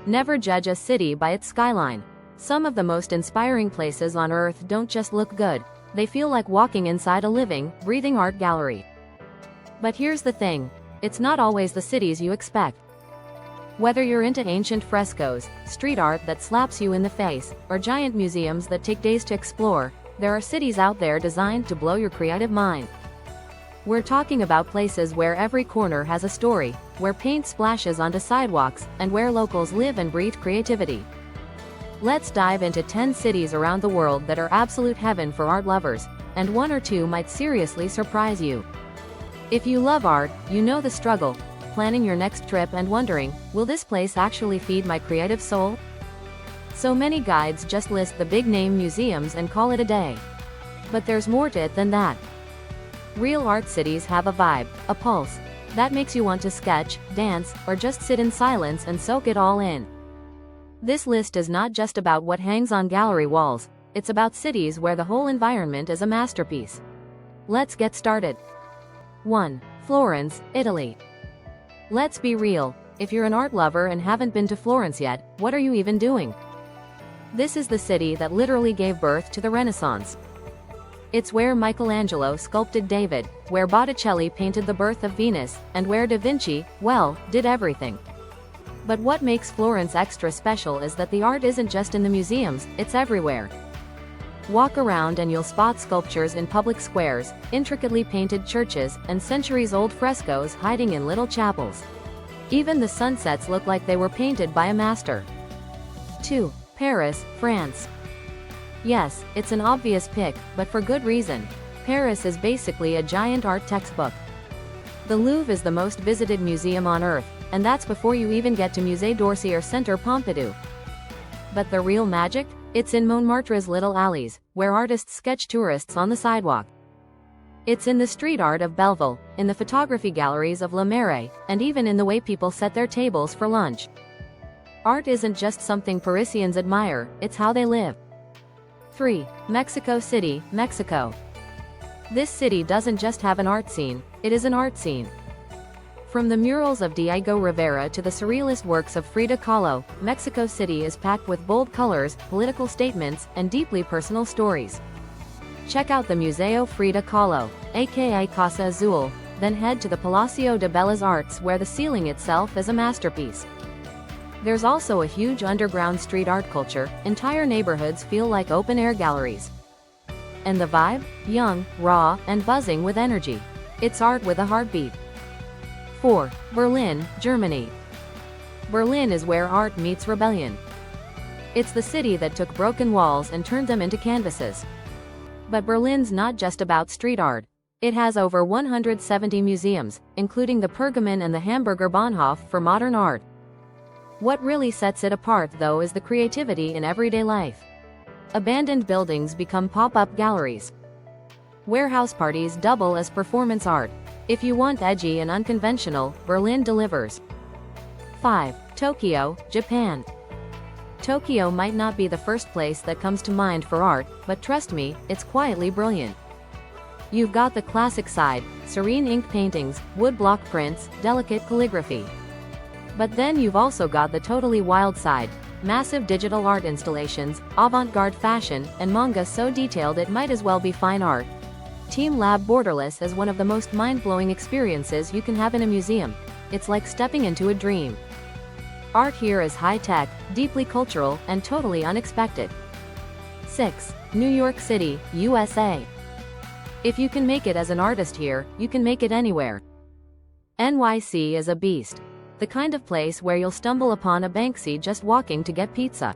Never judge a city by its skyline. Some of the most inspiring places on Earth don't just look good, they feel like walking inside a living, breathing art gallery. But here's the thing, it's not always the cities you expect. Whether you're into ancient frescoes, street art that slaps you in the face, or giant museums that take days to explore, there are cities out there designed to blow your creative mind. We're talking about places where every corner has a story, where paint splashes onto sidewalks, and where locals live and breathe creativity. Let's dive into 10 cities around the world that are absolute heaven for art lovers, and one or two might seriously surprise you. If you love art, you know the struggle, planning your next trip and wondering, will this place actually feed my creative soul? So many guides just list the big-name museums and call it a day. But there's more to it than that. Real art cities have a vibe, a pulse, that makes you want to sketch, dance, or just sit in silence and soak it all in. This list is not just about what hangs on gallery walls, it's about cities where the whole environment is a masterpiece. Let's get started. 1. Florence, Italy. Let's be real, if you're an art lover and haven't been to Florence yet, what are you even doing? This is the city that literally gave birth to the Renaissance. It's where Michelangelo sculpted David, where Botticelli painted the birth of Venus, and where Da Vinci, well, did everything. But what makes Florence extra special is that the art isn't just in the museums, it's everywhere. Walk around and you'll spot sculptures in public squares, intricately painted churches, and centuries-old frescoes hiding in little chapels. Even the sunsets look like they were painted by a master. 2. Paris, France. Yes, it's an obvious pick, but for good reason. Paris is basically a giant art textbook. The Louvre is the most visited museum on Earth, and that's before you even get to Musée d'Orsay or Centre Pompidou. But the real magic? It's in Montmartre's little alleys, where artists sketch tourists on the sidewalk. It's in the street art of Belleville, in the photography galleries of Le Marais, and even in the way people set their tables for lunch. Art isn't just something Parisians admire, it's how they live. 3. Mexico City, Mexico. This city doesn't just have an art scene, it is an art scene. From the murals of Diego Rivera to the surrealist works of Frida Kahlo, Mexico City is packed with bold colors, political statements, and deeply personal stories. Check out the Museo Frida Kahlo, aka Casa Azul, then head to the Palacio de Bellas Artes where the ceiling itself is a masterpiece. There's also a huge underground street art culture, entire neighborhoods feel like open-air galleries. And the vibe? Young, raw, and buzzing with energy. It's art with a heartbeat. 4. Berlin, Germany. Berlin is where art meets rebellion. It's the city that took broken walls and turned them into canvases. But Berlin's not just about street art. It has over 170 museums, including the Pergamon and the Hamburger Bahnhof for modern art. What really sets it apart, though, is the creativity in everyday life. Abandoned buildings become pop-up galleries. Warehouse parties double as performance art. If you want edgy and unconventional, Berlin delivers. 5. Tokyo, Japan. Tokyo might not be the first place that comes to mind for art, but trust me, it's quietly brilliant. You've got the classic side, serene ink paintings, woodblock prints, delicate calligraphy. But then you've also got the totally wild side, massive digital art installations, avant-garde fashion, and manga so detailed it might as well be fine art. Team Lab Borderless is one of the most mind-blowing experiences you can have in a museum. It's like stepping into a dream. Art here is high-tech, deeply cultural, and totally unexpected. 6. New York City, USA. If you can make it as an artist here, you can make it anywhere. NYC is a beast. The kind of place where you'll stumble upon a Banksy just walking to get pizza.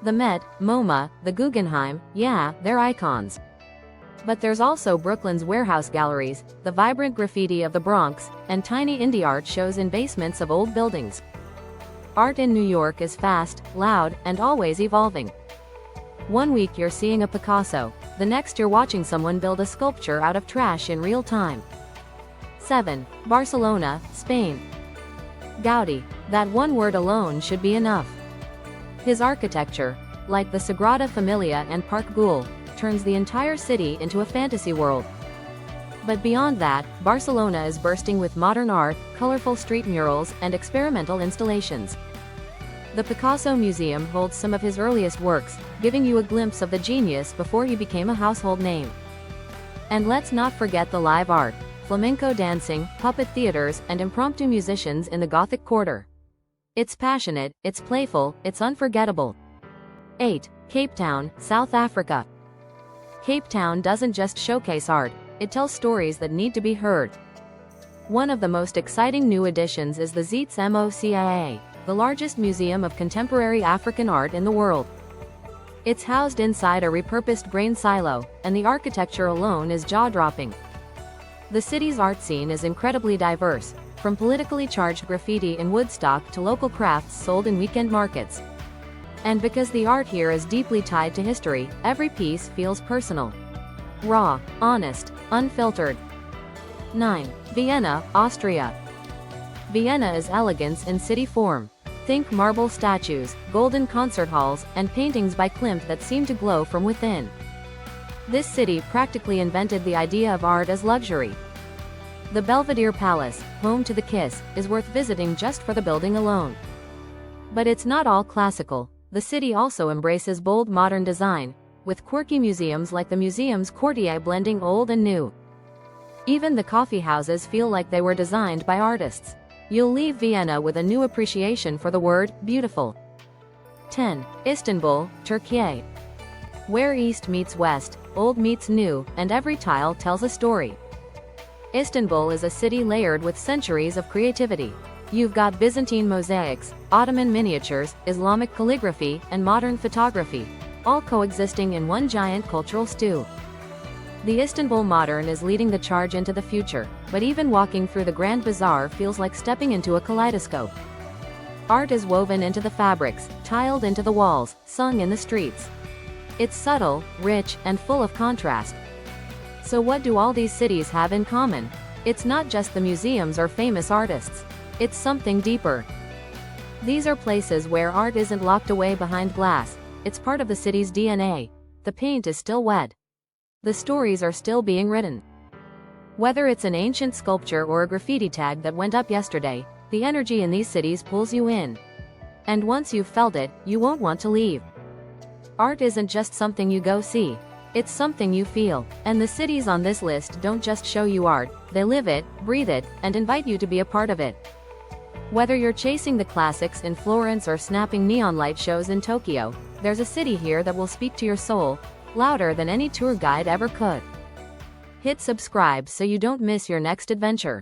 The Met, MoMA, the Guggenheim, yeah, they're icons. But there's also Brooklyn's warehouse galleries, the vibrant graffiti of the Bronx, and tiny indie art shows in basements of old buildings. Art in New York is fast, loud, and always evolving. One week you're seeing a Picasso, the next you're watching someone build a sculpture out of trash in real time. 7. Barcelona, Spain. Gaudi, that one word alone should be enough. His architecture, like the Sagrada Familia and Park Güell, turns the entire city into a fantasy world. But beyond that, Barcelona is bursting with modern art, colorful street murals, and experimental installations. The Picasso Museum holds some of his earliest works, giving you a glimpse of the genius before he became a household name. And let's not forget the live art, flamenco dancing, puppet theaters, and impromptu musicians in the Gothic Quarter. It's passionate, it's playful, it's unforgettable. 8. Cape Town, South Africa. Cape Town doesn't just showcase art, it tells stories that need to be heard. One of the most exciting new additions is the Zeitz MOCIA, the largest museum of contemporary African art in the world. It's housed inside a repurposed grain silo, and the architecture alone is jaw-dropping. The city's art scene is incredibly diverse, from politically charged graffiti in Woodstock to local crafts sold in weekend markets. And because the art here is deeply tied to history, every piece feels personal. Raw, honest, unfiltered. 9. Vienna, Austria. Vienna is elegance in city form. Think marble statues, golden concert halls, and paintings by Klimt that seem to glow from within. This city practically invented the idea of art as luxury. The Belvedere Palace, home to the Kiss, is worth visiting just for the building alone. But it's not all classical. The city also embraces bold modern design, with quirky museums like the museum's Quartier blending old and new. Even the coffee houses feel like they were designed by artists. You'll leave Vienna with a new appreciation for the word beautiful. 10. Istanbul, Turkey. Where East meets West, old meets new, and every tile tells a story. Istanbul is a city layered with centuries of creativity. You've got Byzantine mosaics, Ottoman miniatures, Islamic calligraphy, and modern photography, all coexisting in one giant cultural stew. The Istanbul Modern is leading the charge into the future, but even walking through the Grand Bazaar feels like stepping into a kaleidoscope. Art is woven into the fabrics, tiled into the walls, sung in the streets. It's subtle, rich, and full of contrast. So what do all these cities have in common? It's not just the museums or famous artists. It's something deeper. These are places where art isn't locked away behind glass. It's part of the city's DNA. The paint is still wet. The stories are still being written. Whether it's an ancient sculpture or a graffiti tag that went up yesterday, the energy in these cities pulls you in. And once you've felt it, you won't want to leave. Art isn't just something you go see. It's something you feel. And the cities on this list don't just show you art, they live it, breathe it, and invite you to be a part of it. Whether you're chasing the classics in Florence or snapping neon light shows in Tokyo, there's a city here that will speak to your soul, louder than any tour guide ever could. Hit subscribe so you don't miss your next adventure.